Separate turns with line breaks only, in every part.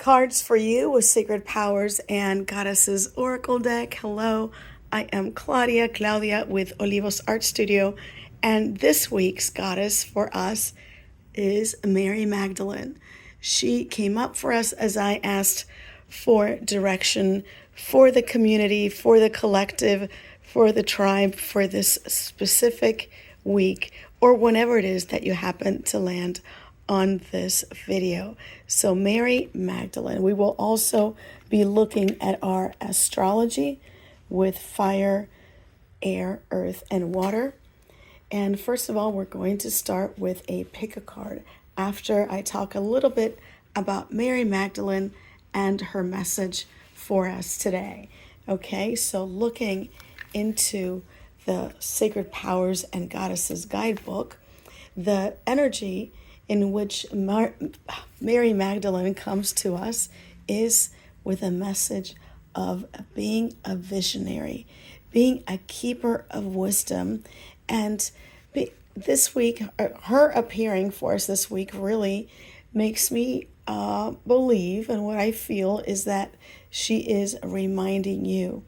Cards for you with Sacred Powers and Goddesses Oracle deck. Hello, I am Claudia with Olivos Art Studio, and this week's goddess for us is Mary Magdalene. She came up for us as I asked for direction for the community, for the collective, for the tribe, for this specific week, or whenever it is that you happen to land on this video. So Mary Magdalene. We will also be looking at our astrology with fire, air, earth, and water. And first of all, we're going to start with a pick a card after I talk a little bit about Mary Magdalene and her message for us today. Okay, so looking into the Sacred Powers and Goddesses guidebook, the energy in which Mary Magdalene comes to us is with a message of being a visionary, being a keeper of wisdom. And this week, her appearing for us this week really makes me believe, and what I feel is that she is reminding you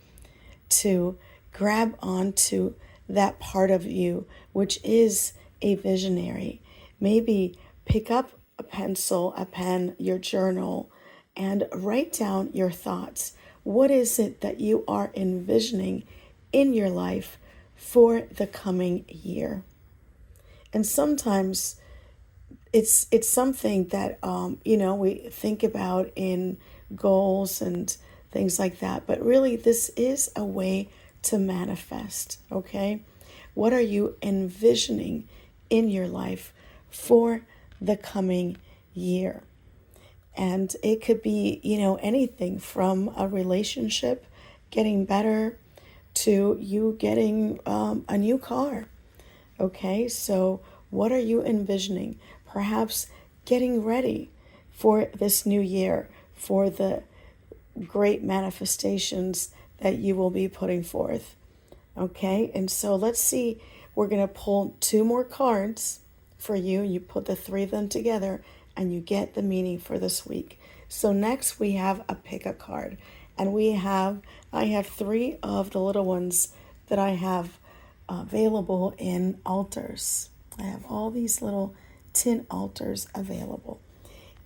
to grab onto that part of you, which is a visionary. Maybe pick up a pencil, a pen, your journal, and write down your thoughts. What is it that you are envisioning in your life for the coming year? And sometimes it's something that we think about in goals and things like that. But really, this is a way to manifest. Okay, what are you envisioning in your life for the coming year? And it could be, anything from a relationship getting better to you getting a new car. Okay, so what are you envisioning? Perhaps getting ready for this new year, for the great manifestations that you will be putting forth. Okay, and so let's see. We're going to pull two more cards for you. You put the three of them together and you get the meaning for this week. So next we have a pick a card. And I have three of the little ones that I have available in altars. I have all these little tin altars available.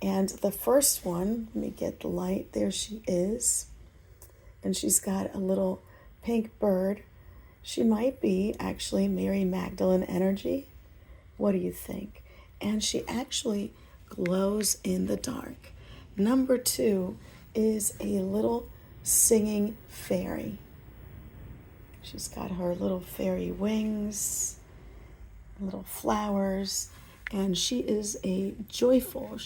And the first one, let me get the light. There she is. And she's got a little pink bird. She might be actually Mary Magdalene energy. What do you think? And she actually glows in the dark. Number two is a little singing fairy. She's got her little fairy wings, little flowers, and she has joyful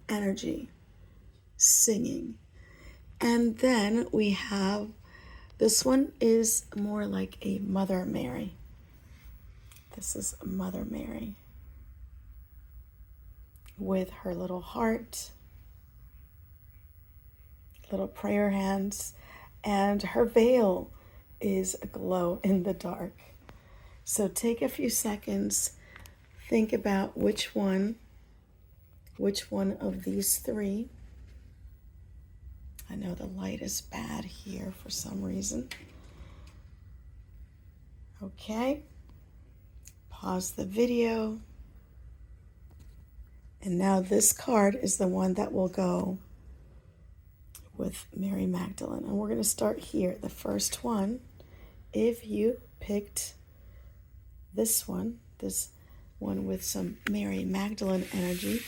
energy, singing. And then we have, this one is more like a Mother Mary. This is Mother Mary with her little heart, little prayer hands, and her veil is aglow in the dark. So take a few seconds, think about which one of these three. I know the light is bad here for some reason. Okay. Pause the video. And now this card is the one that will go with Mary Magdalene. And we're going to start here. The first one, if you picked this one with some Mary Magdalene energy,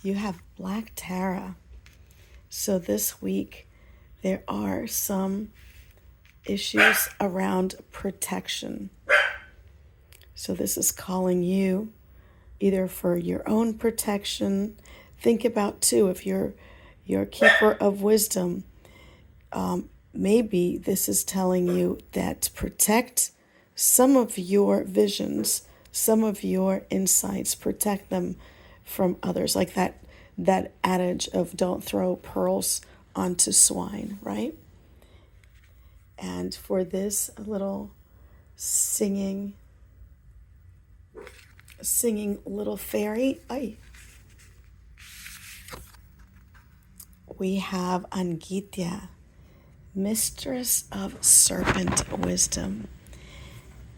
you have Black Tara. So this week, there are some issues around protection. So this is calling you either for your own protection. Think about too, if you're a keeper of wisdom, maybe this is telling you that protect some of your visions, some of your insights, protect them from others. Like that adage of don't throw pearls onto swine, right? And for this little singing little fairy, we have Angitya, mistress of serpent wisdom.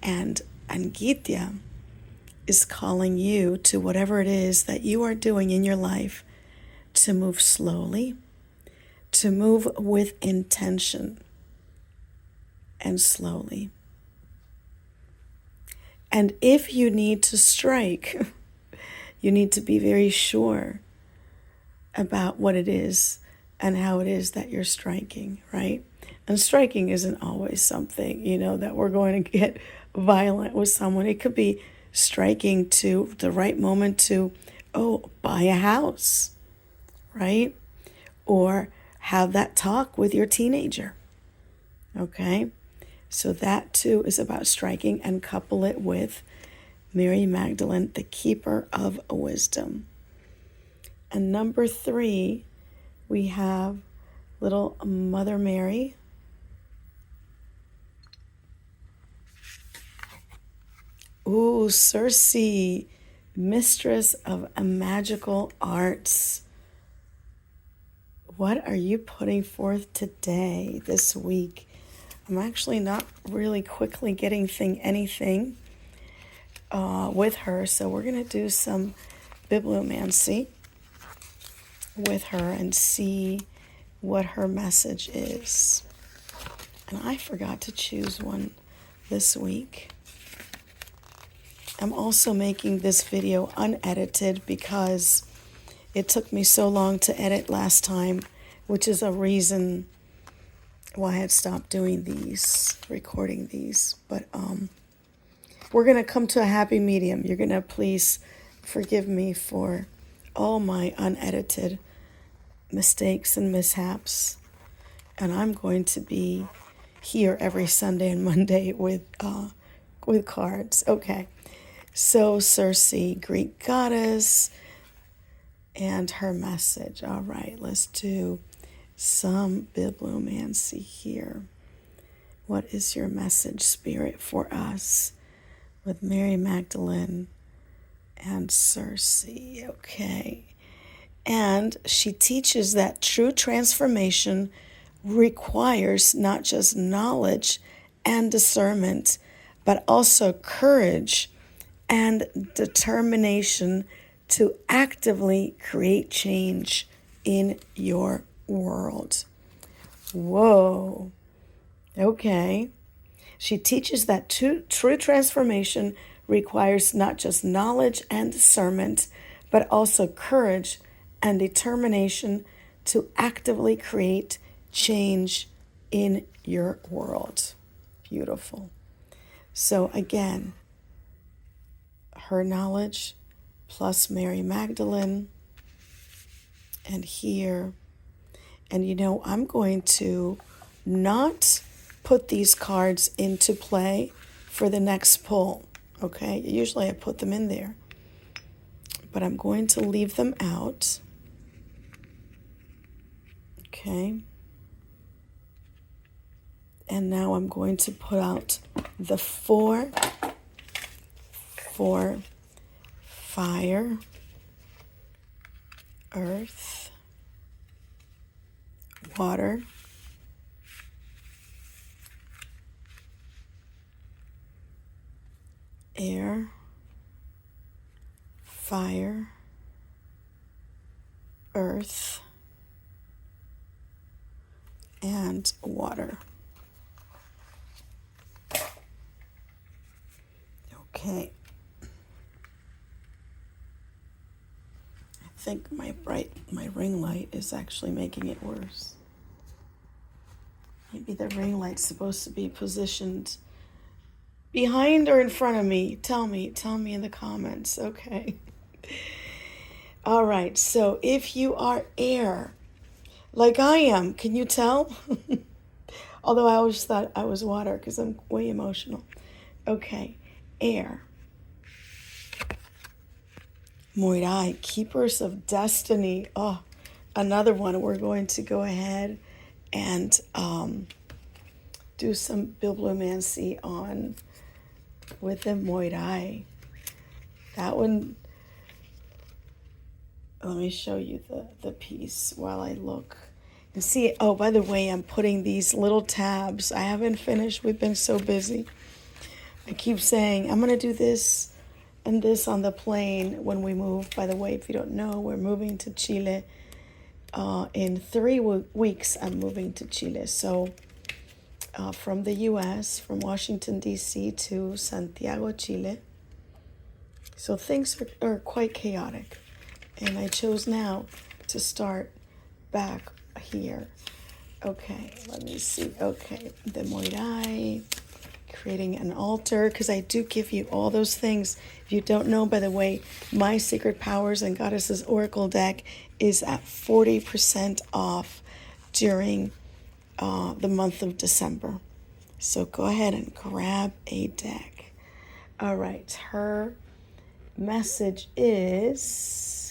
And Angitya is calling you to whatever it is that you are doing in your life to move slowly, to move with intention and slowly. And if you need to strike, you need to be very sure about what it is and how it is that you're striking, right? And striking isn't always something, that we're going to get violent with someone. It could be striking to the right moment to, buy a house, right? Or have that talk with your teenager, okay? So that too is about striking, and couple it with Mary Magdalene, the keeper of wisdom. And number 3, we have little Mother Mary. Ooh, Circe, mistress of magical arts. What are you putting forth today, this week? I'm actually not really quickly getting anything with her, so we're going to do some bibliomancy with her and see what her message is. And I forgot to choose one this week. I'm also making this video unedited because it took me so long to edit last time, which is a reason why I had stopped doing these, recording these. But we're going to come to a happy medium. You're going to please forgive me for all my unedited mistakes and mishaps. And I'm going to be here every Sunday and Monday with cards. Okay. So Circe, Greek goddess, and her message. All right, let's do some bibliomancy here. What is your message, Spirit, for us with Mary Magdalene and Circe? Okay. And she teaches that true transformation requires not just knowledge and discernment, but also courage and determination to actively create change in your world. Whoa. Okay. She teaches that true transformation requires not just knowledge and discernment, but also courage and determination to actively create change in your world. Beautiful. So again, her knowledge plus Mary Magdalene, and here, and I'm going to not put these cards into play for the next pull, okay? Usually I put them in there, but I'm going to leave them out, okay? And now I'm going to put out the 4 for fire, earth, water, air, fire, earth, and water. Okay. I think my ring light is actually making it worse. Maybe the ring light's supposed to be positioned behind or in front of me. Tell me in the comments. Okay. All right. So if you are air, like I am, can you tell? Although I always thought I was water because I'm way emotional. Okay. Air. Moirai, keepers of destiny. Oh, another one. We're going to go ahead and do some bibliomancy on with the Moirai. That one, let me show you the piece while I look. And see, oh, by the way, I'm putting these little tabs. I haven't finished. We've been so busy. I keep saying, I'm going to do this and this on the plane when we move. By the way, if you don't know, we're moving to Chile. In 3 weeks, I'm moving to Chile. So from the U.S., from Washington, D.C. to Santiago, Chile. So things are quite chaotic. And I chose now to start back here. Okay, let me see. Okay, the Moirai, creating an altar, because I do give you all those things. If you don't know, by the way, my Secret Powers and Goddesses Oracle deck is at 40% off during the month of December. So go ahead and grab a deck. All right, her message is...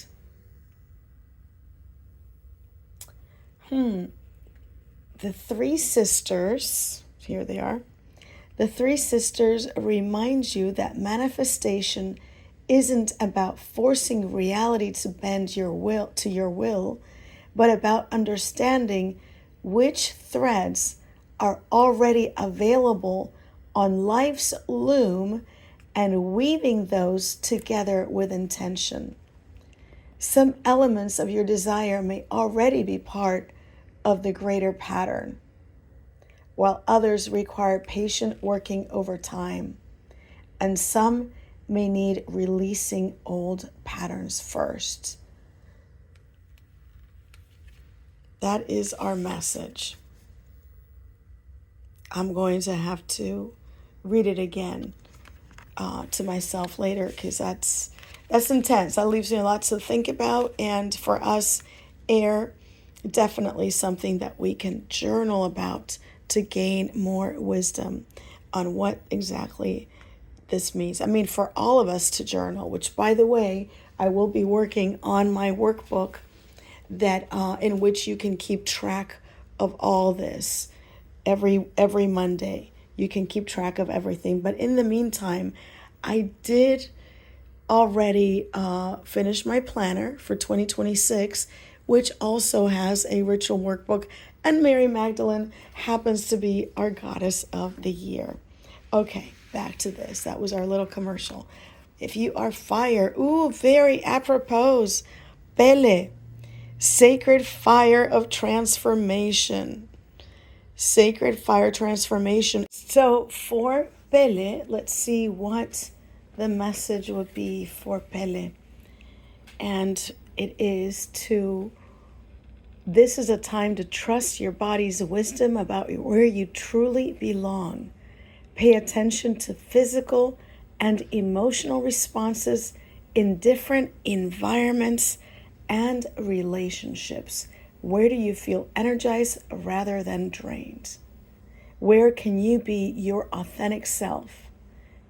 The three sisters, here they are. The three sisters remind you that manifestation isn't about forcing reality to bend your will to your will, but about understanding which threads are already available on life's loom and weaving those together with intention. Some elements of your desire may already be part of the greater pattern, while others require patient working over time, and some may need releasing old patterns first. That is our message. I'm going to have to read it again to myself later, because that's intense. That leaves me lots to think about, and for us, air, definitely something that we can journal about to gain more wisdom on what exactly this means. I mean, for all of us to journal, which, by the way, I will be working on my workbook that in which you can keep track of all this every Monday. You can keep track of everything. But in the meantime, I did already finish my planner for 2026, which also has a ritual workbook, and Mary Magdalene happens to be our goddess of the year. Okay, back to this. That was our little commercial. If you are fire, ooh, very apropos, Pele, sacred fire of transformation. Sacred fire transformation. So for Pele, let's see what the message would be for Pele. And it is this is a time to trust your body's wisdom about where you truly belong. Pay attention to physical and emotional responses in different environments and relationships. Where do you feel energized rather than drained? Where can you be your authentic self?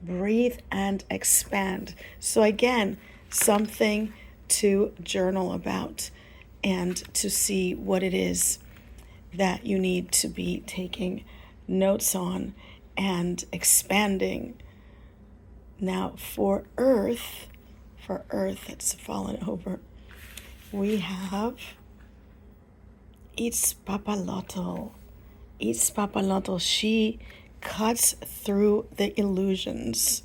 Breathe and expand. So again, something to journal about and to see what it is that you need to be taking notes on and expanding. Now for Earth that's fallen over, we have Itzpapalotl. Itzpapalotl, she cuts through the illusions.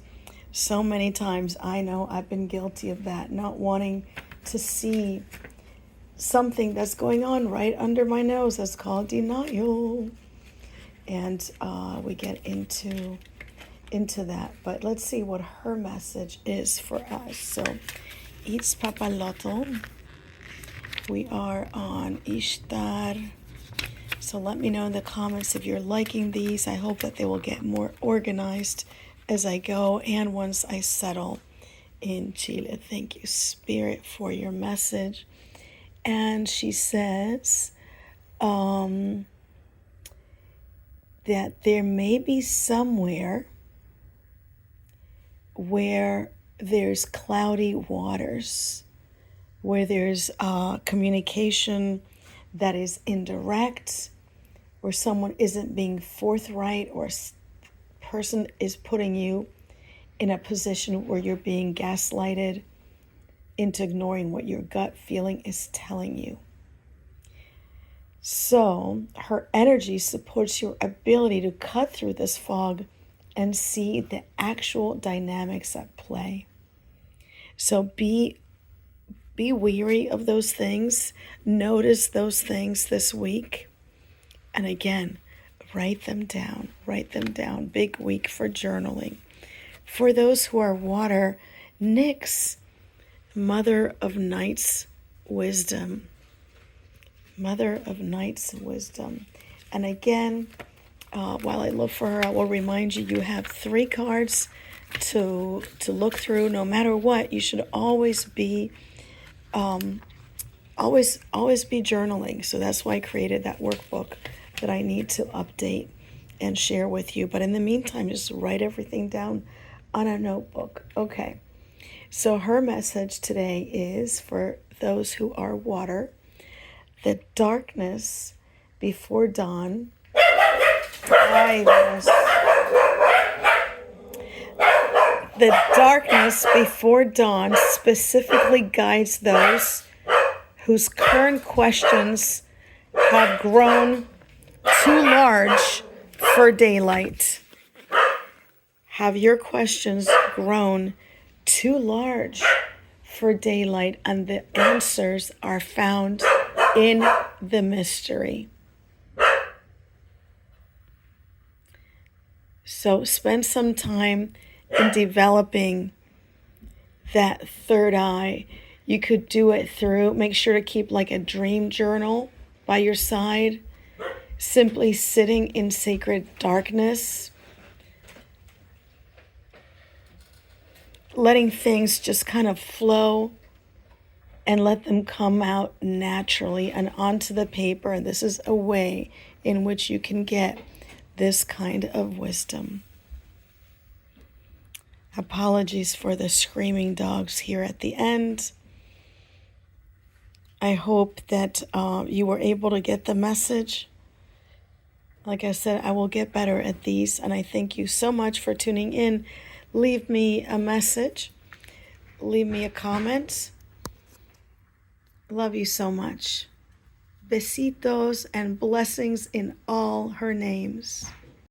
So many times, I know I've been guilty of that, not wanting to see something that's going on right under my nose. That's called denial. And we get into that. But let's see what her message is for us. So, Itzpapalotl. We are on Ishtar. So let me know in the comments if you're liking these. I hope that they will get more organized as I go and once I settle in Chile. Thank you, Spirit, for your message. And she says that there may be somewhere where there's cloudy waters, where there's communication that is indirect, where someone isn't being forthright, or person is putting you in a position where you're being gaslighted into ignoring what your gut feeling is telling you. So her energy supports your ability to cut through this fog and see the actual dynamics at play. So be weary of those things. Notice those things this week. And again, write them down. Write them down. Big week for journaling. For those who are water, Nyx, Mother of Night's Wisdom. Mother of Night's Wisdom. And again, while I look for her, I will remind you, you have 3 cards to look through. No matter what, you should always be always be journaling. So that's why I created that workbook that I need to update and share with you. But in the meantime, just write everything down on a notebook. Okay. So her message today is for those who are water: the darkness before dawn. The darkness before dawn specifically guides those whose current questions have grown too large for daylight. Have your questions grown too large for daylight, and the answers are found in the mystery. So spend some time in developing that third eye. You could do it through, make sure to keep like a dream journal by your side, simply sitting in sacred darkness, letting things just kind of flow and let them come out naturally and onto the paper. And this is a way in which you can get this kind of wisdom. Apologies for the screaming dogs here at the end. I hope that you were able to get the message. Like I said, I will get better at these, and I thank you so much for tuning in. Leave me a message. Leave me a comment. Love you so much. Besitos and blessings in all her names.